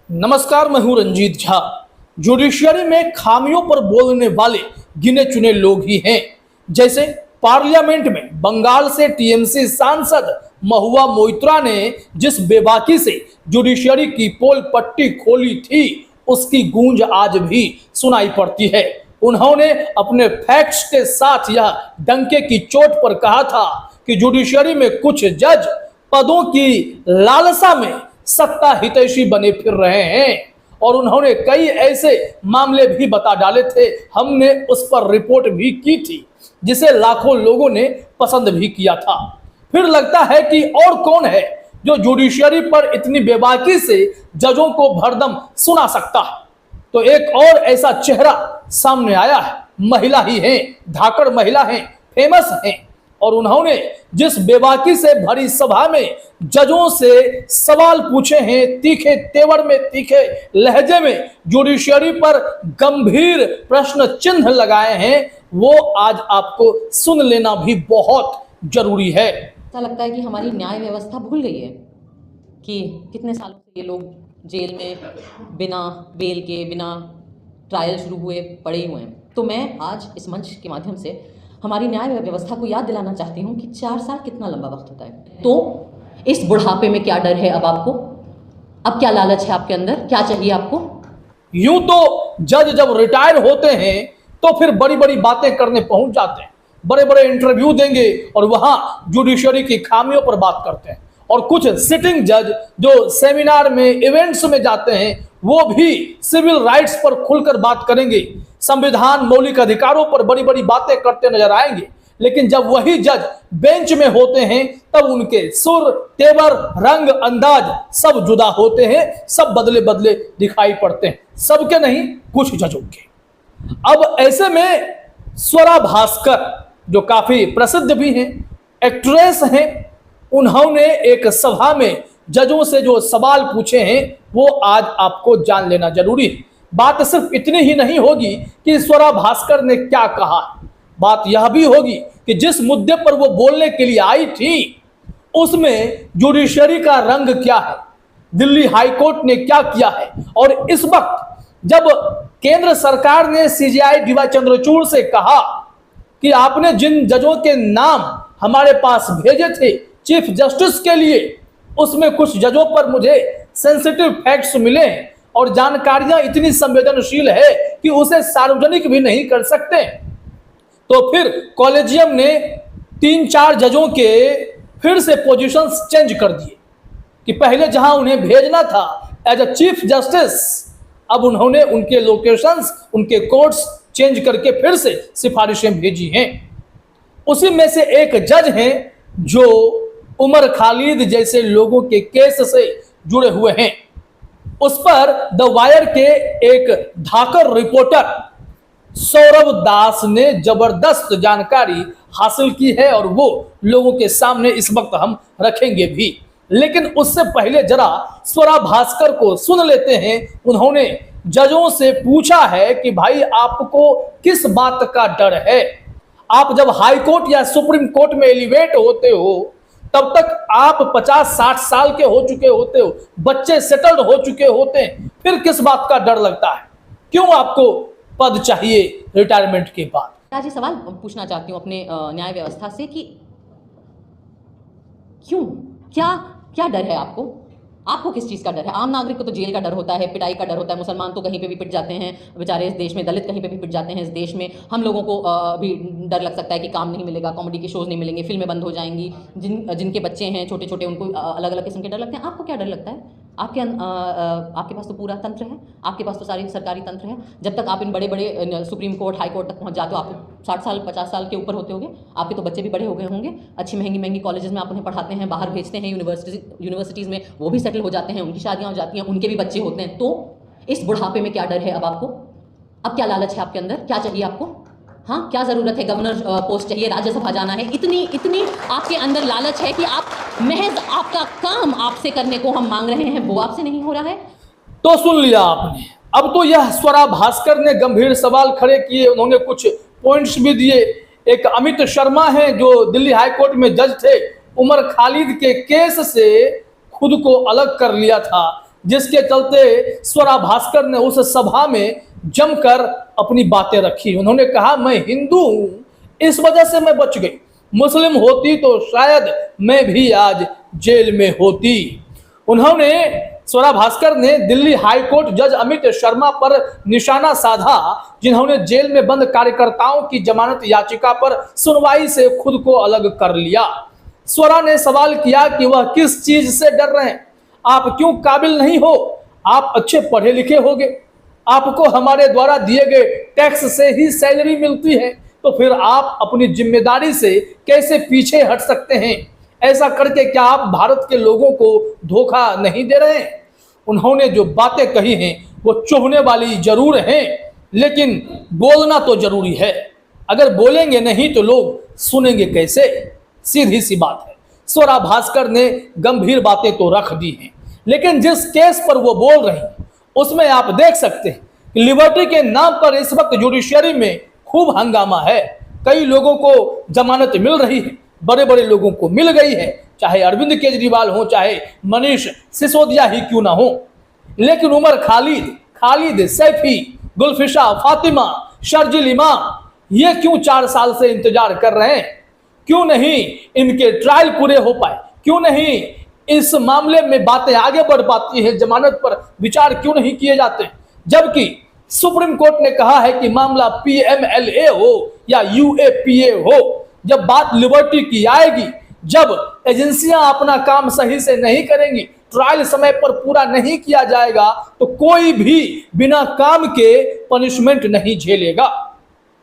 नमस्कार, मैं हूं रंजीत झा। जुडिशियरी में खामियों पर बोलने वाले गिने चुने लोग ही हैं। जैसे पार्लियामेंट में बंगाल से टीएमसी सांसद महुआ मोइत्रा ने जिस बेबाकी से जुडिशियरी की पोल पट्टी खोली थी, उसकी गूंज आज भी सुनाई पड़ती है। उन्होंने अपने फैक्ट्स के साथ यह डंके की चोट पर कहा था कि जुडिशियरी में कुछ जज पदों की लालसा में सत्ता हितैषी बने फिर रहे हैं और उन्होंने कई ऐसे मामले भी बता डाले थे। हमने उस पर रिपोर्ट भी की थी जिसे लाखों लोगों ने पसंद भी किया था। फिर लगता है कि और कौन है जो जुडिशियरी पर इतनी बेबाकी से जजों को भरदम सुना सकता है। तो एक और ऐसा चेहरा सामने आया है। महिला ही है, धाकड़ महिला है, फेमस है, और उन्होंने जिस बेबाकी से भरी सभा में जजों से सवाल पूछे हैं, तीखे तेवर में, तीखे लहजे में जुडिशियरी पर गंभीर प्रश्न चिन्ह लगाए हैं, वो आज आपको सुन लेना भी बहुत जरूरी है। ऐसा लगता है कि हमारी न्याय व्यवस्था भूल गई है कि कितने सालों से ये लोग जेल में बिना बेल के, बिना ट्रायल शुरू हुए पड़े हुए हैं। तो मैं आज इस मंच के माध्यम से हमारी न्याय व्यवस्था को याद दिलाना चाहती हूँ कि 4 साल कितना लंबा वक्त होता है। तो इस बुढ़ापे में क्या डर है अब आपको? अब क्या लालच है आपके अंदर? क्या चाहिए आपको? यूं तो जज जब रिटायर होते हैं तो फिर बड़ी बड़ी बातें करने पहुंच जाते हैं, बड़े बड़े इंटरव्यू देंगे और वहां जुडिशियरी की खामियों पर बात करते हैं। और कुछ सिटिंग जज जो सेमिनार में, इवेंट्स में जाते हैं, वो भी सिविल राइट्स पर खुलकर बात करेंगे, संविधान, मौलिक अधिकारों पर बड़ी बड़ी बातें करते नजर आएंगे। लेकिन जब वही जज बेंच में होते हैं तब उनके सुर, तेवर, रंग, अंदाज सब जुदा होते हैं, सब बदले बदले दिखाई पड़ते हैं। सबके नहीं, कुछ जजों के। अब ऐसे में स्वरा भास्कर, जो काफी प्रसिद्ध भी हैं, एक्ट्रेस हैं, उन्होंने एक सभा में जजों से जो सवाल पूछे हैं वो आज आपको जान लेना जरूरी है। बात सिर्फ इतनी ही नहीं होगी कि स्वरा भास्कर ने क्या कहा, बात यह भी होगी कि जिस मुद्दे पर वो बोलने के लिए आई थी उसमें जुडिशियरी का रंग क्या है, दिल्ली हाईकोर्ट ने क्या किया है। और इस वक्त जब केंद्र सरकार ने सीजेआई डीवाई चंद्रचूड़ से कहा कि आपने जिन जजों के नाम हमारे पास भेजे थे चीफ जस्टिस के लिए, उसमें कुछ जजों पर मुझे सेंसिटिव फैक्ट्स मिले और जानकारियां इतनी संवेदनशील है कि उसे सार्वजनिक भी नहीं कर सकते। तो फिर कॉलेजियम ने 3-4 जजों के फिर से पोजीशंस चेंज कर दिए कि पहले जहां उन्हें भेजना था एज अ चीफ जस्टिस, अब उन्होंने उनके लोकेशंस, उनके कोर्ट्स चेंज करके फिर से सिफारिशें भेजी हैं। उसी में से एक जज हैं जो उमर खालिद जैसे लोगों के केस से जुड़े हुए हैं। उस पर द वायर के एक धाकड़ रिपोर्टर सौरभ दास ने जबरदस्त जानकारी हासिल की है और वो लोगों के सामने इस वक्त हम रखेंगे भी। लेकिन उससे पहले जरा स्वरा भास्कर को सुन लेते हैं। उन्होंने जजों से पूछा है कि भाई आपको किस बात का डर है? आप जब हाई कोर्ट या सुप्रीम कोर्ट में एलिवेट होते हो तब तक आप 50-60 साल के हो चुके होते हो, बच्चे सेटल्ड हो चुके होते हैं, फिर किस बात का डर लगता है? क्यों आपको पद चाहिए रिटायरमेंट के बाद? आज ये सवाल पूछना चाहती हूँ अपने न्याय व्यवस्था से कि क्यों, क्या डर है आपको? आपको किस चीज़ का डर है? आम नागरिक को तो जेल का डर होता है, पिटाई का डर होता है, मुसलमान तो कहीं पे भी पिट जाते हैं बेचारे इस देश में, दलित कहीं पे भी पिट जाते हैं इस देश में। हम लोगों को भी डर लग सकता है कि काम नहीं मिलेगा, कॉमेडी के शोज नहीं मिलेंगे, फिल्में बंद हो जाएंगी, जिनके बच्चे हैं छोटे छोटे उनको अलग अलग किस्म के डर लगते हैं। आपको क्या डर लगता है? आपके पास तो पूरा तंत्र है, आपके पास तो सारी सरकारी तंत्र है। जब तक आप इन बड़े बड़े सुप्रीम कोर्ट, हाई कोर्ट तक पहुंच जाते हो, आप 60 साल 50 साल के ऊपर होते होंगे, आपके तो बच्चे भी बड़े हो गए होंगे, अच्छी महंगी महंगी कॉलेजेस में आप उन्हें पढ़ाते हैं, बाहर भेजते हैं, यूनिवर्सिटीज़ में वो भी सेटल हो जाते हैं, उनकी शादियाँ हो जाती हैं, उनके भी बच्चे होते हैं। तो इस बुढ़ापे में क्या डर है अब आपको? अब क्या लालच है आपके अंदर? क्या चाहिए आपको? हाँ, क्या ज़रूरत है? गवर्नर पोस्ट चाहिए, राज्यसभा जाना है, इतनी आपके अंदर लालच है कि आप महज आपका काम आपसे करने को हम मांग रहे हैं, वो आपसे नहीं हो रहा है। तो सुन लिया आपने। अब तो यह स्वरा भास्कर ने गंभीर सवाल खड़े किए, उन्होंने कुछ पॉइंट्स भी दिए। एक अमित शर्मा हैं जो दिल्ली हाई कोर्ट में जज थे, उमर खालिद के केस से खुद को अलग कर लिया था, जिसके चलते स्वरा भास्कर ने उस सभा में जमकर अपनी बातें रखी। उन्होंने कहा, मैं हिंदू हूं, इस वजह से मैं बच गई, मुस्लिम होती तो शायद मैं भी आज जेल में होती। उन्होंने, स्वरा भास्कर ने दिल्ली हाईकोर्ट जज अमित शर्मा पर निशाना साधा, जिन्होंने जेल में बंद कार्यकर्ताओं की जमानत याचिका पर सुनवाई से खुद को अलग कर लिया। स्वरा ने सवाल किया कि वह किस चीज से डर रहे हैं, आप क्यों काबिल नहीं हो, आप अच्छे पढ़े लिखे होगे, आपको हमारे द्वारा दिए गए टैक्स से ही सैलरी मिलती है, तो फिर आप अपनी जिम्मेदारी से कैसे पीछे हट सकते हैं? ऐसा करके क्या आप भारत के लोगों को धोखा नहीं दे रहे हैं? उन्होंने जो बातें कही हैं वो चुभने वाली जरूर हैं, लेकिन बोलना तो जरूरी है। अगर बोलेंगे नहीं तो लोग सुनेंगे कैसे? सीधी सी बात है। स्वरा भास्कर ने गंभीर बातें तो रख दी हैं, लेकिन जिस केस पर वो बोल रही हैं उसमें आप देख सकते हैं कि लिबर्टी के नाम पर इस वक्त जुडिशरी में खूब हंगामा है। कई लोगों को जमानत मिल रही है, बड़े बड़े लोगों को मिल गई है, चाहे अरविंद केजरीवाल हो, चाहे मनीष सिसोदिया ही क्यों ना हो। लेकिन उमर खालिद, खालिद सैफी, गुलफिशा फातिमा, शर्जिल इमाम, ये क्यों 4 साल से इंतजार कर रहे हैं? क्यों नहीं इनके ट्रायल पूरे हो पाए? क्यों नहीं इस मामले में बातें आगे बढ़ पाती है? जमानत पर विचार क्यों नहीं किए जाते? जबकि सुप्रीम कोर्ट ने कहा है कि मामला पीएमएलए हो या यूएपीए हो, जब बात लिबर्टी की आएगी, जब एजेंसियां अपना काम सही से नहीं करेंगी, ट्रायल समय पर पूरा नहीं किया जाएगा, तो कोई भी बिना काम के पनिशमेंट नहीं झेलेगा।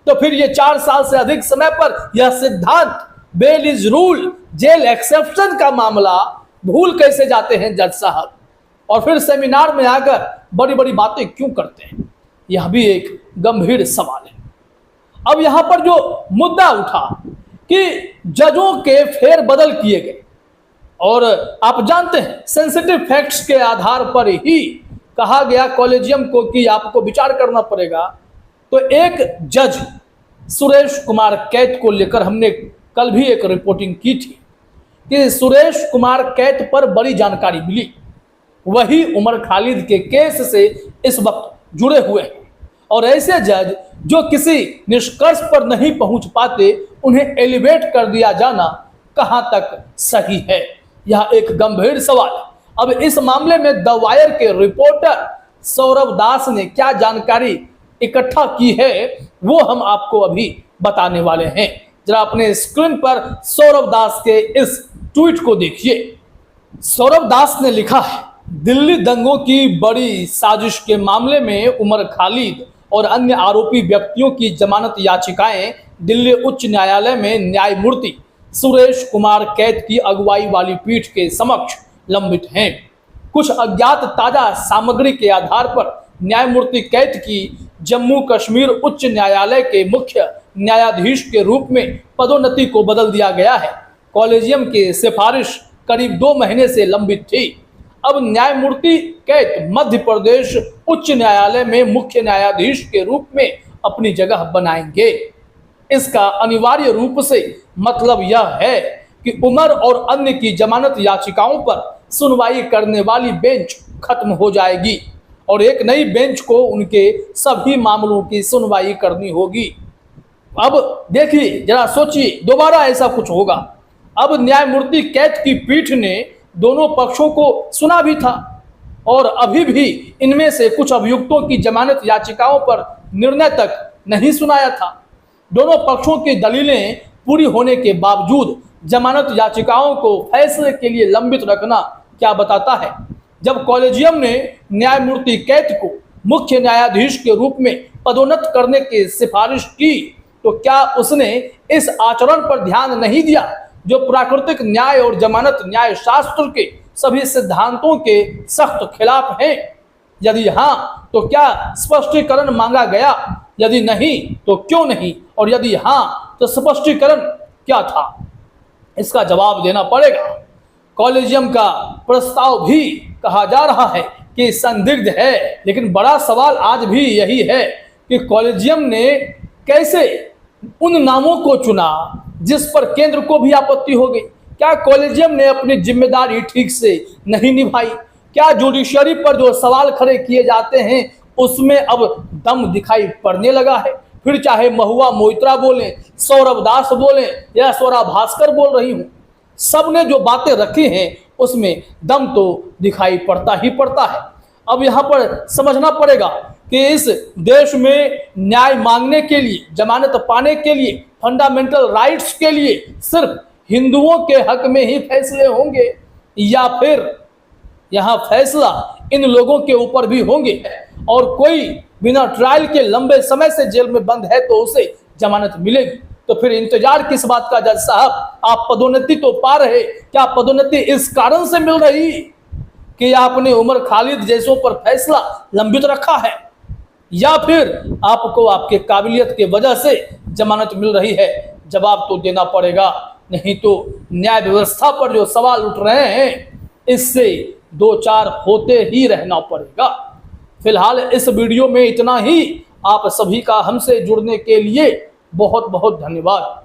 तो फिर ये 4 साल से अधिक समय पर यह सिद्धांत bail is rule, jail exception का मामला भूल कैसे जाते हैं जज साहब? और फिर सेमिनार में आकर बड़ी बड़ी बातें क्यों करते हैं? यह भी एक गंभीर सवाल है। अब यहां पर जो मुद्दा उठा कि जजों के फेरबदल किए गए, और आप जानते हैं सेंसिटिव फैक्ट्स के आधार पर ही कहा गया कॉलेजियम को कि आपको विचार करना पड़ेगा। तो एक जज सुरेश कुमार कैत को लेकर हमने कल भी एक रिपोर्टिंग की थी कि सुरेश कुमार कैत पर बड़ी जानकारी मिली। वही उमर खालिद के केस से इस वक्त जुड़े हुए हैं, और ऐसे जज जो किसी निष्कर्ष पर नहीं पहुंच पाते, उन्हें एलिवेट कर दिया जाना कहां तक सही है? यह एक गंभीर सवाल है। अब इस मामले में द वायर के रिपोर्टर सौरभ दास ने क्या जानकारी इकट्ठा की है, वो हम आपको अभी बताने वाले हैं। जरा अपने स्क्रीन पर सौरभ दास के इस ट्वीट को देखिए। सौरभ दास ने लिखा है, दिल्ली दंगों की बड़ी साजिश के मामले में उमर खालिद और अन्य आरोपी व्यक्तियों की जमानत याचिकाएं दिल्ली उच्च न्यायालय में न्यायमूर्ति सुरेश कुमार कैत की अगुवाई वाली पीठ के समक्ष लंबित हैं। कुछ अज्ञात ताजा सामग्री के आधार पर न्यायमूर्ति कैत की जम्मू कश्मीर उच्च न्यायालय के मुख्य न्यायाधीश के रूप में पदोन्नति को बदल दिया गया है। कॉलेजियम की सिफारिश करीब 2 महीने से लंबित थी। अब न्यायमूर्ति कैत मध्य प्रदेश उच्च न्यायालय में मुख्य न्यायाधीश के रूप में अपनी जगह बनाएंगे। इसका अनिवार्य रूप से मतलब यह है कि उमर और अन्य की जमानत याचिकाओं पर सुनवाई करने वाली बेंच खत्म हो जाएगी और एक नई बेंच को उनके सभी मामलों की सुनवाई करनी होगी। अब देखिए, जरा सोचिए, दोबारा ऐसा कुछ होगा। अब न्यायमूर्ति कैत की पीठ ने दोनों पक्षों को सुना भी था और अभी भी इनमें से कुछ अभियुक्तों की जमानत याचिकाओं पर निर्णय तक नहीं सुनाया था। दोनों पक्षों की दलीलें पूरी होने के बावजूद जमानत याचिकाओं को फैसले के लिए लंबित रखना क्या बताता है? जब कॉलेजियम ने न्यायमूर्ति कैत को मुख्य न्यायाधीश के रूप में पदोन्नत करने की सिफारिश की, तो क्या उसने इस आचरण पर ध्यान नहीं दिया जो प्राकृतिक न्याय और जमानत न्याय शास्त्र के सभी सिद्धांतों के सख्त खिलाफ है? यदि हाँ, तो क्या स्पष्टीकरण मांगा गया? यदि नहीं, तो क्यों नहीं? और यदि हाँ, तो स्पष्टीकरण क्या था? इसका जवाब देना पड़ेगा। कॉलेजियम का प्रस्ताव भी कहा जा रहा है कि संदिग्ध है, लेकिन बड़ा सवाल आज भी यही है कि कॉलेजियम ने कैसे उन नामों को चुना जिस पर केंद्र को भी आपत्ति हो गई। क्या कॉलेजियम ने अपनी जिम्मेदारी ठीक से नहीं निभाई? क्या जुडिशरी पर जो सवाल खड़े किए जाते हैं उसमें अब दम दिखाई पड़ने लगा है? फिर चाहे महुआ मोइत्रा बोलें, सौरभ दास बोलें या स्वरा भास्कर बोल रही हूं, सबने जो बातें रखी हैं उसमें दम तो दिखाई पड़ता ही पड़ता है। अब यहाँ पर समझना पड़ेगा कि इस देश में न्याय मांगने के लिए, जमानत पाने के लिए, फंडामेंटल राइट्स के लिए सिर्फ हिंदुओं के हक में ही फैसले होंगे या फिर यहाँ फैसला इन लोगों के ऊपर भी होंगे? और कोई बिना ट्रायल के लंबे समय से जेल में बंद है तो उसे जमानत मिलेगी। तो फिर इंतजार किस बात का जज साहब? आप पदोन्नति तो पा रहे, क्या पदोन्नति इस कारण से मिल रही कि आपने उमर खालिद जैसों पर फैसला लंबित रखा है, या फिर आपको आपके काबिलियत के वजह से जमानत मिल रही है? जवाब तो देना पड़ेगा, नहीं तो न्याय व्यवस्था पर जो सवाल उठ रहे हैं इससे दो चार होते ही रहना पड़ेगा। फिलहाल इस वीडियो में इतना ही। आप सभी का हमसे जुड़ने के लिए बहुत बहुत धन्यवाद।